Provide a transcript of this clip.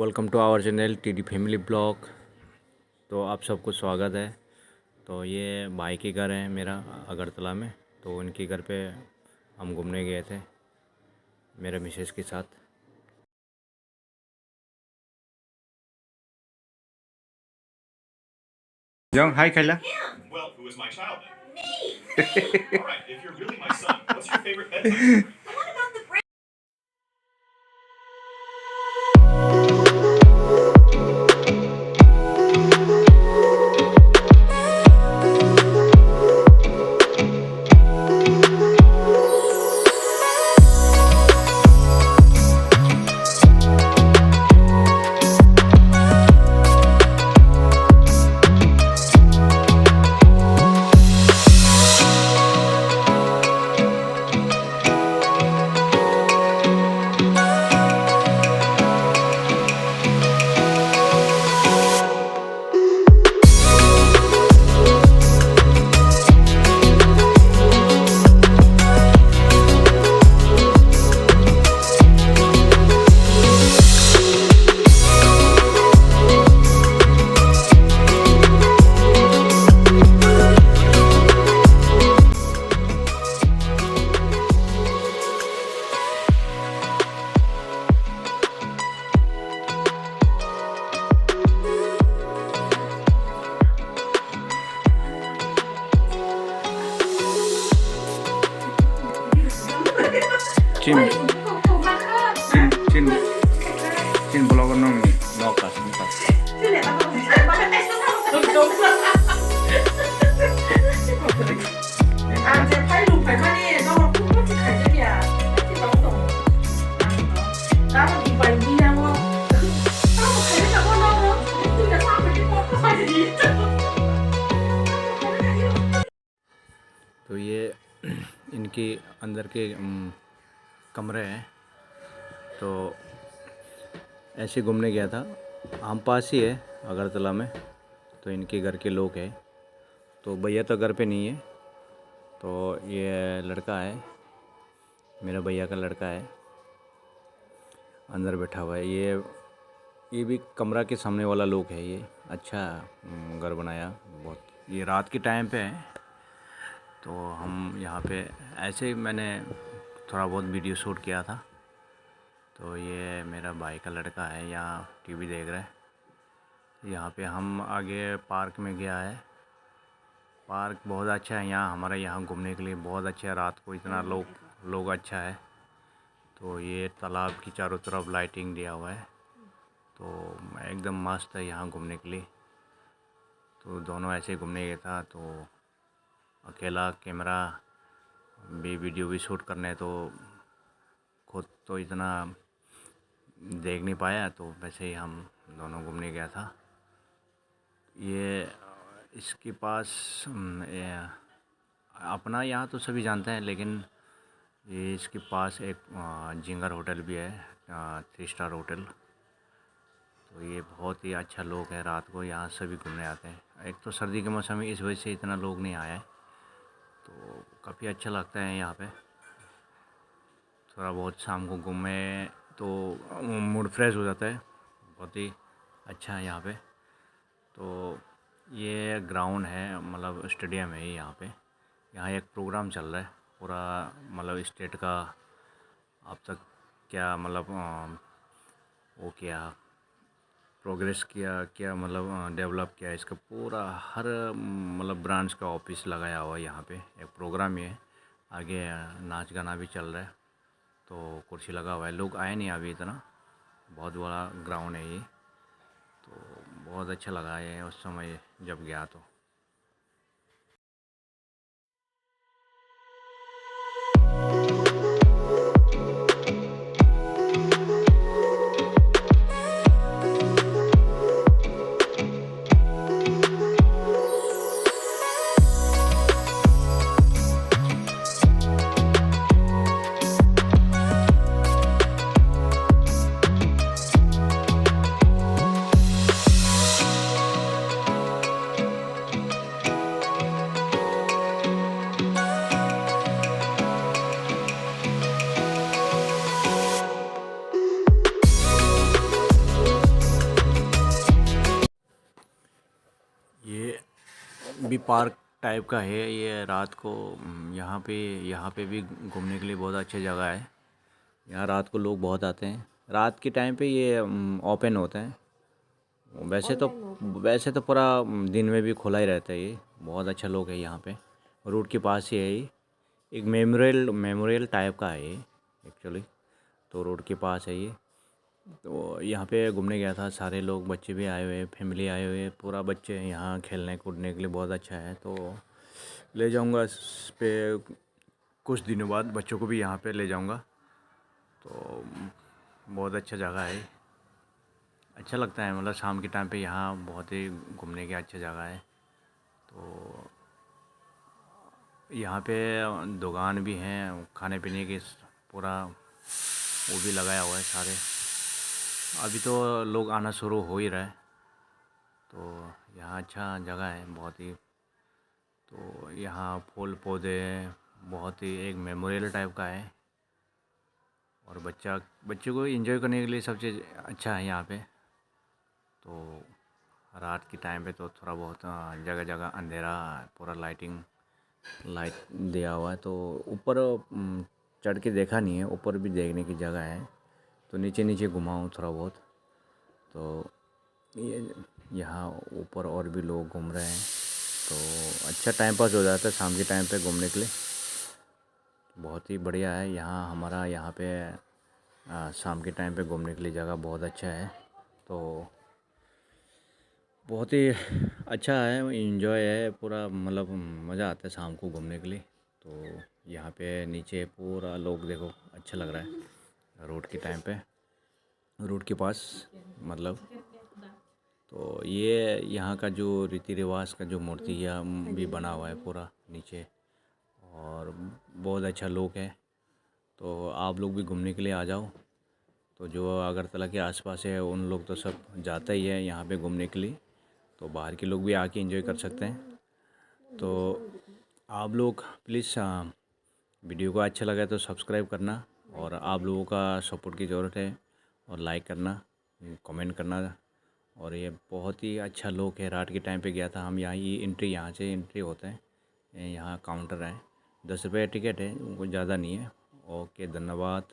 Welcome to our channel TD family blog. तो आप सबको स्वागत है। तो ये भाई के घर है मेरा अगरतला में, तो उनके घर पे हम घूमने गए थे मेरे मिसेस के साथ। जाओ हाय खैला। Well, who is my child then? Me! All right, if you're really my son, what's your favorite bedtime story? What about the break? Chin blogger nong ni nokas. तो ये इनके अंदर के कमरे हैं। तो ऐसे घूमने गया था, हम पास ही है अगरतला में। तो इनके घर के लोग हैं। तो भैया तो घर पे नहीं है, तो ये लड़का है, मेरा भैया का लड़का है, अंदर बैठा हुआ है। ये भी कमरा के सामने वाला लोग है। ये अच्छा घर बनाया बहुत। ये रात के टाइम पे है, तो हम यहाँ पे ऐसे ही मैंने थोड़ा बहुत वीडियो शूट किया था। तो ये मेरा भाई का लड़का है, यहाँ टीवी देख रहा है। यहाँ पे हम आगे पार्क में गया है। पार्क बहुत अच्छा है, यहाँ हमारे यहाँ घूमने के लिए बहुत अच्छा है। रात को इतना लोग अच्छा है। तो ये तालाब की चारों तरफ लाइटिंग दिया हुआ है, तो एकदम मस्त है यहाँ घूमने के लिए। तो दोनों ऐसे घूमने गया था, तो अकेला कैमरा भी वीडियो भी शूट करने, तो खुद तो इतना देख नहीं पाया, तो वैसे ही हम दोनों घूमने गया था। ये इसके पास अपना यहाँ तो सभी जानते हैं, लेकिन ये इसके पास एक जिंगर होटल भी है, 3 स्टार होटल। तो ये बहुत ही अच्छा लोग है, रात को यहाँ सभी घूमने आते हैं। एक तो सर्दी के मौसम में इस वजह से इतना लोग नहीं आया है, तो काफ़ी अच्छा लगता है यहाँ पे। थोड़ा बहुत शाम को घूमे तो मूड फ्रेश हो जाता है, बहुत ही अच्छा है यहाँ पे। तो ये ग्राउंड है, मतलब स्टेडियम है यहाँ पे। यहाँ एक प्रोग्राम चल रहा है पूरा, मतलब स्टेट का अब तक क्या मतलब वो क्या प्रोग्रेस क्या मतलब डेवलप किया, इसका पूरा हर मतलब ब्रांच का ऑफिस लगाया हुआ है यहाँ पे। एक प्रोग्राम ही है, आगे नाच गाना भी चल रहा है। तो कुर्सी लगा हुआ है, लोग आए नहीं अभी इतना। बहुत बड़ा ग्राउंड है ये, तो बहुत अच्छा लगा है उस समय जब गया तो। पार्क टाइप का है ये। रात को यहाँ पे भी घूमने के लिए बहुत अच्छी जगह है। यहाँ रात को लोग बहुत आते हैं। रात के टाइम पे ये ओपन होता है। वैसे तो पूरा दिन में भी खुला ही रहता है ये। बहुत अच्छा लोग है यहाँ पे। रोड के पास ही है ये। एक मेमोरियल टाइप का है ये एक्चुअली। तो रोड के पास है ये। तो यहाँ पे घूमने गया था। सारे लोग, बच्चे भी आए हुए, फैमिली आए हुए, पूरा बच्चे हैं यहाँ खेलने कूदने के लिए। बहुत अच्छा है। तो ले जाऊँगा इस पे कुछ दिनों बाद, बच्चों को भी यहाँ पे ले जाऊँगा। तो बहुत अच्छा जगह है। अच्छा लगता है, मतलब शाम के टाइम पे यहाँ बहुत ही घूमने की अच्छी जगह है। तो यहाँ पे दुकान भी हैं खाने पीने की, पूरा वो भी लगाया हुआ है सारे। अभी तो लोग आना शुरू हो ही रहा है। तो यहाँ अच्छा जगह है बहुत ही। तो यहाँ फूल पौधे बहुत ही एक मेमोरियल टाइप का है। और बच्चे को एंजॉय करने के लिए सब चीज़ अच्छा है यहाँ पे। तो रात के टाइम पे तो थोड़ा बहुत जगह जगह अंधेरा, पूरा लाइट दिया हुआ है। तो ऊपर चढ़ के देखा नहीं है, ऊपर भी देखने की जगह है। तो नीचे नीचे घुमा हूँ थोड़ा बहुत। तो ये यहाँ ऊपर और भी लोग घूम रहे हैं। तो अच्छा टाइम पास हो जाता है शाम के टाइम पे घूमने के लिए। बहुत ही बढ़िया है यहाँ हमारा। यहाँ पे शाम के टाइम पे घूमने के लिए जगह बहुत अच्छा है। तो बहुत ही अच्छा है, इन्जॉय है पूरा, मतलब मज़ा आता है शाम को घूमने के लिए। तो यहाँ पे नीचे पूरा लोग देखो, अच्छा लग रहा है रोड के टाइम पे, रोड के पास मतलब। तो ये यहाँ का जो रीति रिवाज का जो मूर्ति भी बना हुआ है पूरा नीचे। और बहुत अच्छा लोग है। तो आप लोग भी घूमने के लिए आ जाओ। तो जो अगरतला के आसपास है उन लोग तो सब जाता ही है यहाँ पे घूमने के लिए। तो बाहर के लोग भी आके एंजॉय कर सकते हैं। तो आप लोग प्लीज़ वीडियो को अच्छा लगा तो सब्सक्राइब करना। और आप लोगों का सपोर्ट की ज़रूरत है। और लाइक करना, कमेंट करना। और ये बहुत ही अच्छा लोग है। रात के टाइम पे गया था हम यहाँ, ये यहाँ से एंट्री होता है। यहाँ काउंटर है, 10 रुपये टिकट है, वो ज़्यादा नहीं है। ओके, धन्यवाद।